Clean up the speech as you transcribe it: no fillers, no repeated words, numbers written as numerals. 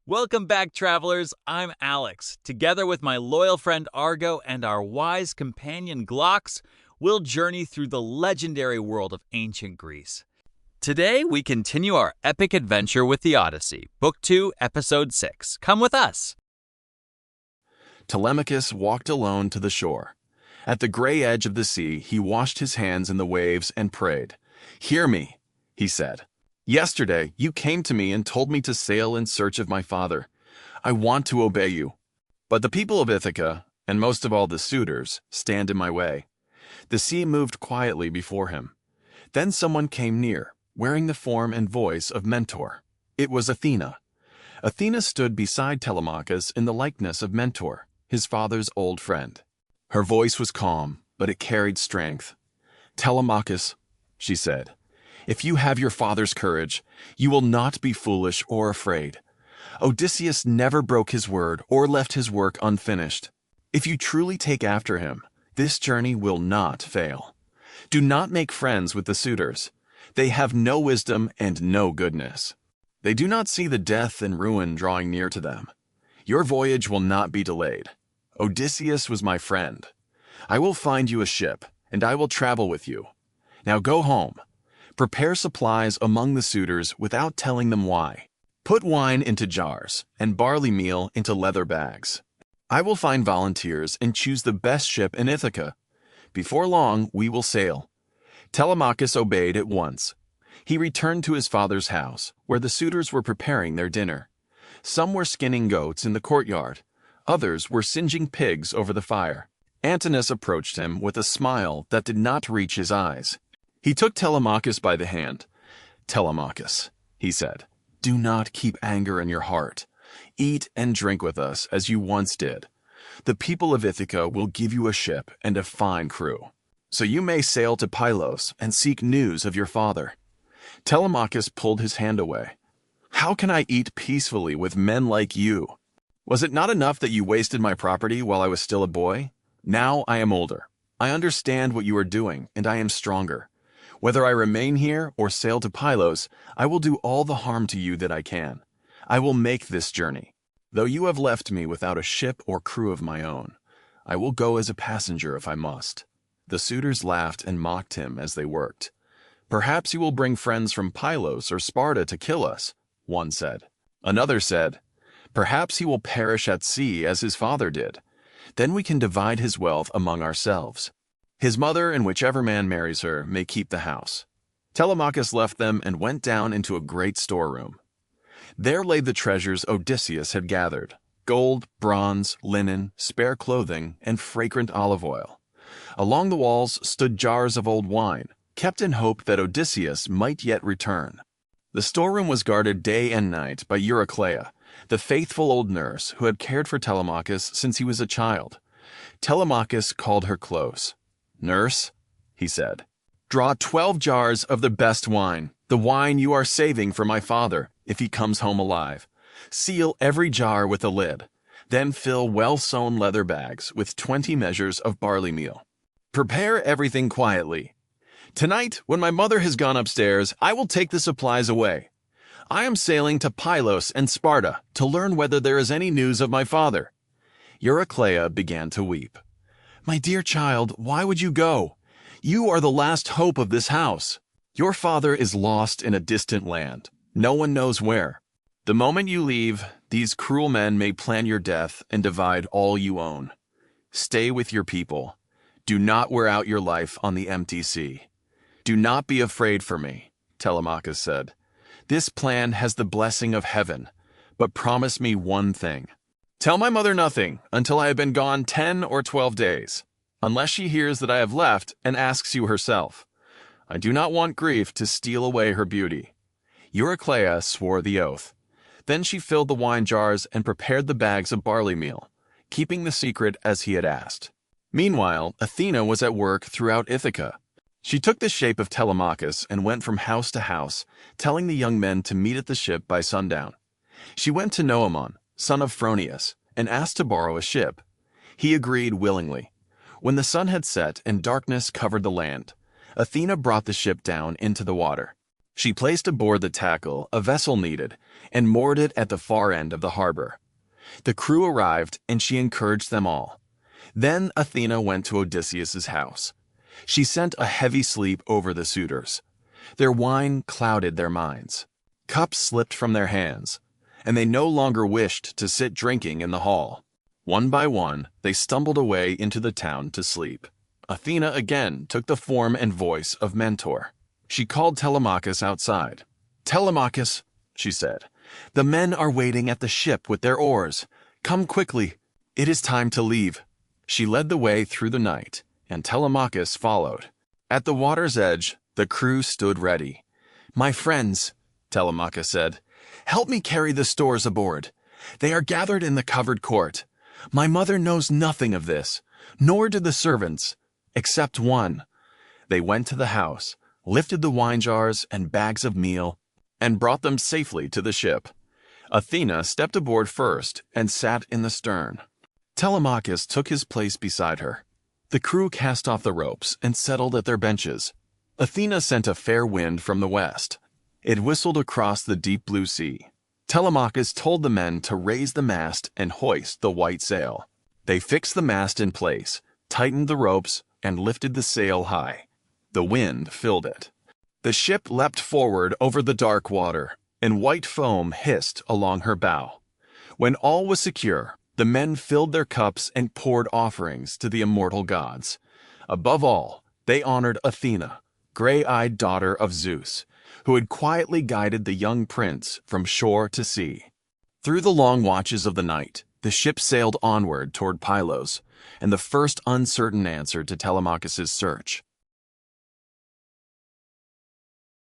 Welcome back, travelers. I'm Alex. Together with my loyal friend Argo and our wise companion Glaux, we'll journey through the legendary world of ancient Greece. Today, we continue our epic adventure with the Odyssey, Book 2, Episode 6. Come with us. Telemachus walked alone to the shore. At the gray edge of the sea, he washed his hands in the waves and prayed. "Hear me," he said. "Yesterday, you came to me and told me to sail in search of my father. I want to obey you. But the people of Ithaca, and most of all the suitors, stand in my way." The sea moved quietly before him. Then someone came near, wearing the form and voice of Mentor. It was Athena. Athena stood beside Telemachus in the likeness of Mentor, his father's old friend. Her voice was calm, but it carried strength. "Telemachus," she said, "if you have your father's courage, you will not be foolish or afraid. Odysseus never broke his word or left his work unfinished. If you truly take after him, this journey will not fail. Do not make friends with the suitors. They have no wisdom and no goodness. They do not see the death and ruin drawing near to them. Your voyage will not be delayed. Odysseus was my friend. I will find you a ship, and I will travel with you. Now go home. Prepare supplies among the suitors without telling them why. Put wine into jars and barley meal into leather bags. I will find volunteers and choose the best ship in Ithaca. Before long, we will sail." Telemachus obeyed at once. He returned to his father's house, where the suitors were preparing their dinner. Some were skinning goats in the courtyard. Others were singeing pigs over the fire. Antinous approached him with a smile that did not reach his eyes. He took Telemachus by the hand. "Telemachus," he said, "do not keep anger in your heart. Eat and drink with us as you once did. The people of Ithaca will give you a ship and a fine crew, so you may sail to Pylos and seek news of your father." Telemachus pulled his hand away. "How can I eat peacefully with men like you? Was it not enough that you wasted my property while I was still a boy? Now I am older. I understand what you are doing, and I am stronger. Whether I remain here or sail to Pylos, I will do all the harm to you that I can. I will make this journey. Though you have left me without a ship or crew of my own, I will go as a passenger if I must." The suitors laughed and mocked him as they worked. "Perhaps you will bring friends from Pylos or Sparta to kill us," one said. Another said, "Perhaps he will perish at sea as his father did. Then we can divide his wealth among ourselves. His mother and whichever man marries her may keep the house." Telemachus left them and went down into a great storeroom. There lay the treasures Odysseus had gathered: gold, bronze, linen, spare clothing, and fragrant olive oil. Along the walls stood jars of old wine, kept in hope that Odysseus might yet return. The storeroom was guarded day and night by Eurycleia, the faithful old nurse who had cared for Telemachus since he was a child. Telemachus called her close. "Nurse," he said, "draw 12 jars of the best wine, the wine you are saving for my father if he comes home alive. Seal every jar with a lid. Then fill well-sewn leather bags with 20 measures of barley meal. Prepare everything quietly. Tonight, when my mother has gone upstairs, I will take the supplies away. I am sailing to Pylos and Sparta to learn whether there is any news of my father." Eurycleia began to weep. "My dear child, why would you go? You are the last hope of this house. Your father is lost in a distant land. No one knows where. The moment you leave, these cruel men may plan your death and divide all you own. Stay with your people. Do not wear out your life on the empty sea." "Do not be afraid for me," Telemachus said. "This plan has the blessing of heaven, but promise me one thing. Tell my mother nothing until I have been gone 10 or 12 days, unless she hears that I have left and asks you herself. I do not want grief to steal away her beauty." Eurycleia swore the oath. Then she filled the wine jars and prepared the bags of barley meal, keeping the secret as he had asked. Meanwhile, Athena was at work throughout Ithaca. She took the shape of Telemachus and went from house to house, telling the young men to meet at the ship by sundown. She went to Noemon, son of Phronius, and asked to borrow a ship. He agreed willingly. When the sun had set and darkness covered the land, Athena brought the ship down into the water. She placed aboard the tackle a vessel needed and moored it at the far end of the harbor. The crew arrived, and she encouraged them all. Then Athena went to Odysseus's house. She sent a heavy sleep over the suitors. Their wine clouded their minds. Cups slipped from their hands, and they no longer wished to sit drinking in the hall. One by one, they stumbled away into the town to sleep. Athena again took the form and voice of Mentor. She called Telemachus outside. "Telemachus," she said, "the men are waiting at the ship with their oars. Come quickly. It is time to leave." She led the way through the night, and Telemachus followed. At the water's edge, the crew stood ready. "My friends," Telemachus said, "help me carry the stores aboard. They are gathered in the covered court. My mother knows nothing of this, nor do the servants, except one." They went to the house, lifted the wine jars and bags of meal, and brought them safely to the ship. Athena stepped aboard first and sat in the stern. Telemachus took his place beside her. The crew cast off the ropes and settled at their benches. Athena sent a fair wind from the west. It whistled across the deep blue sea. Telemachus told the men to raise the mast and hoist the white sail. They fixed the mast in place, tightened the ropes, and lifted the sail high. The wind filled it. The ship leapt forward over the dark water, and white foam hissed along her bow. When all was secure, the men filled their cups and poured offerings to the immortal gods. Above all, they honored Athena, gray-eyed daughter of Zeus, who had quietly guided the young prince from shore to sea. Through the long watches of the night, the ship sailed onward toward Pylos, and the first uncertain answer to Telemachus's search.